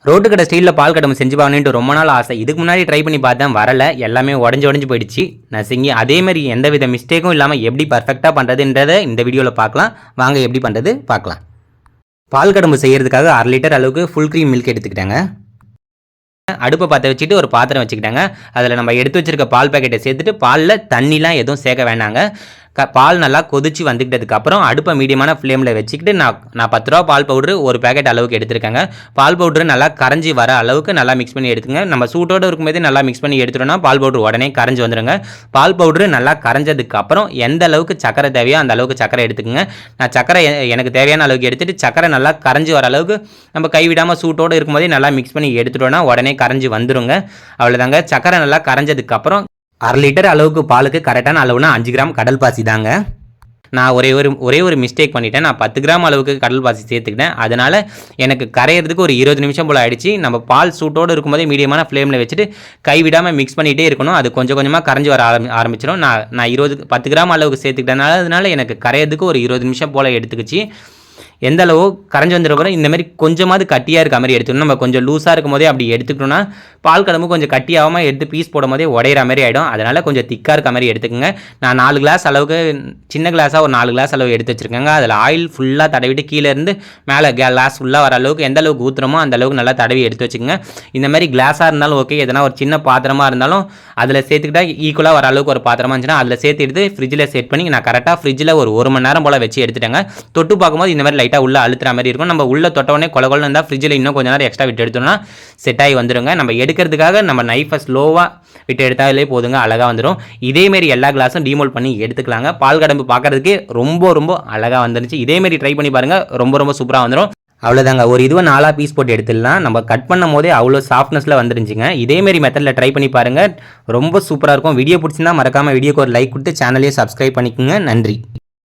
Road கடை ஸ்டைலில் பால் கடம்பு செஞ்சு பாக்கணுன்ட்டு ரொம்ப நாள் ஆசை. இதுக்கு முன்னாடி ட்ரை பண்ணி பார்த்தேன், வரல. எல்லாமே உடஞ்சு போயிடுச்சு நசுங்கி. அதேமாதிரி எந்தவித மிஸ்டேக்கும் இல்லாமல் எப்படி பர்ஃபெக்டாக பண்ணுறதுன்றதை இந்த வீடியோவில் பார்க்கலாம். வாங்க எப்படி பண்ணுறது பார்க்கலாம். பால் கடம்பு செய்கிறதுக்காக 1/2 லிட்டர் அளவுக்கு ஃபுல் க்ரீம் மில்க் எடுத்துக்கிட்டாங்க. அடுப்பை பற்ற வச்சுட்டு ஒரு பாத்திரம் வச்சுக்கிட்டாங்க. அதில் நம்ம எடுத்து வச்சிருக்க பால் பேக்கெட்டை சேர்த்துட்டு பாலில் தண்ணிலாம் எதுவும் சேர்க்க வேண்டாங்க. பால் நல்லா கொதிச்சு வந்துக்கிட்டதுக்கப்புறம் அடுப்பை மீடியமான ஃப்ளேமில் வச்சுக்கிட்டு நான் 10 ரூபா பால் பவுட்ரு ஒரு பேக்கெட் அளவுக்கு எடுத்துருக்கேங்க. பால் பவுட்ரு நல்லா கரைஞ்சி வர அளவுக்கு நல்லா மிக்ஸ் பண்ணி எடுத்துங்க. நம்ம சூட்டோடு இருக்கும்போதே நல்லா மிக்ஸ் பண்ணி எடுத்துட்டோம்னா பால் பவுட்ரு உடனே கரைஞ்சி வந்துடுங்க. பால் பவுட்ரு நல்லா கரைஞ்சதுக்கப்புறம் எந்த அளவுக்கு சக்கரை தேவையோ அந்த அளவுக்கு சக்கரை எடுத்துக்கோங்க. நான் சக்கரை எனக்கு தேவையான அளவுக்கு எடுத்துகிட்டு சக்கரை நல்லா கரைஞ்சி வர அளவுக்கு நம்ம கைவிடாமல் சூட்டோடு இருக்கும்போதே நல்லா மிக்ஸ் பண்ணி எடுத்துட்டோன்னா உடனே கரைஞ்சி வந்துடுங்க. அவ்வளோதாங்க. சக்கரை நல்லா கரைஞ்சதுக்கப்புறம் 1/2 லிட்டர் அளவுக்கு பாலுக்கு கரெக்டான அளவுனா 5 கிராம் கடல் பாசி தாங்க. நான் ஒரே ஒரு மிஸ்டேக் பண்ணிட்டேன். நான் 10 கிராம் அளவுக்கு கடல் பாசி சேர்த்துக்கிட்டேன். அதனால் எனக்கு கரையிறதுக்கு ஒரு 20 நிமிஷம் போல் ஆகிடுச்சு. நம்ம பால் சூட்டோடு இருக்கும்போதே மீடியமான ஃப்ளேமில் வச்சுட்டு கைவிடாமல் மிக்ஸ் பண்ணிகிட்டே இருக்கணும். அது கொஞ்சம் கொஞ்சமாக கரைஞ்சி வர ஆரம்பிச்சிடும். நான் 10 கிராம் அளவுக்கு சேர்த்துக்கிட்டனால அதனால் எனக்கு கரையிறதுக்கு ஒரு 20 நிமிஷம் போல் எடுத்துக்கிச்சு. எந்த அளவு கரைஞ்சி வந்துருக்கோம் இந்தமாதிரி கொஞ்சமாவது கட்டியாக இருக்க மாதிரி எடுத்துக்கணும். நம்ம கொஞ்சம் லூஸாக இருக்கும் போதே அப்படி எடுத்துக்கிட்டோம்னா பால் கடம்பு கொஞ்சம் கட்டியாகாமல் எடுத்து பீஸ் போடும் போதே உடையிற மாதிரி ஆகிடும். அதனால் கொஞ்சம் திக்காக இருக்க மாதிரி எடுத்துக்கோங்க. நான் 4 கிளாஸ் அளவுக்கு சின்ன கிளாஸாக ஒரு 4 கிளாஸ் அளவு எடுத்து வச்சுருக்கேங்க. அதில் ஆயில் ஃபுல்லாக தடவிட்டு கீழேருந்து மேலே கிளாஸ் ஃபுல்லாக வர அளவுக்கு எந்த அளவுக்கு ஊற்றுறமோ அந்த அளவுக்கு நல்லா தடவி எடுத்து வச்சுக்கோங்க. இந்த மாதிரி கிளாஸாக இருந்தாலும் ஓகே, எதனா ஒரு சின்ன பாத்திரமாக இருந்தாலும் அதில் சேர்த்துக்கிட்டா ஈக்குவலாக வர அளவுக்கு ஒரு பாத்திரமா இருந்துச்சுன்னா அதில் சேர்த்து எடுத்து ஃப்ரிட்ஜில் செட் பண்ணி நான் கரெக்டாக ஃப்ரிட்ஜில் ஒரு 1 மணி நேரம் போல் வச்சு எடுத்துட்டேங்க. தொட்டு பார்க்கும்போது இந்த மாதிரி லைட்டாக உள்ள அழுத்துற மாதிரி இருக்கும். நம்ம உள்ள தொட்டவொடனே கொல இருந்தால் ஃப்ரிட்ஜில் இன்னும் கொஞ்சம் நேரம் எக்ஸ்ட்ரா விட்டு எடுத்தோம்னா செட் ஆகி வந்துடுங்க. நம்ம எடுக்கிறதுக்காக நம்ம நைஃபை ஸ்லோவாக விட்டு எடுத்தாலே போதுங்க, அழகாக வந்துடும். இதேமாரி எல்லா கிளாஸும் டீமோல் பண்ணி எடுத்துக்கலாங்க. பால் கடம்பு பார்க்கறதுக்கு ரொம்ப அழகாக வந்துருச்சு. இதேமாரி ட்ரை பண்ணி பாருங்கள், ரொம்ப சூப்பராக வந்துடும். அவ்வளோதாங்க. ஒரு இதுவை 4 பீஸ் போட்டு எடுத்துடலாம். நம்ம கட் பண்ணும் போதே அவ்வளோ சாஃப்ட்னஸில் வந்துருந்துச்சுங்க. இதேமாரி மெத்தடில் ட்ரை பண்ணி பாருங்கள், ரொம்ப சூப்பராக இருக்கும். வீடியோ பிடிச்சிருந்தா மறக்காமல் வீடியோக்கு ஒரு லைக் கொடுத்து சேனலையே சப்ஸ்கிரைப் பண்ணிக்கோங்க. நன்றி.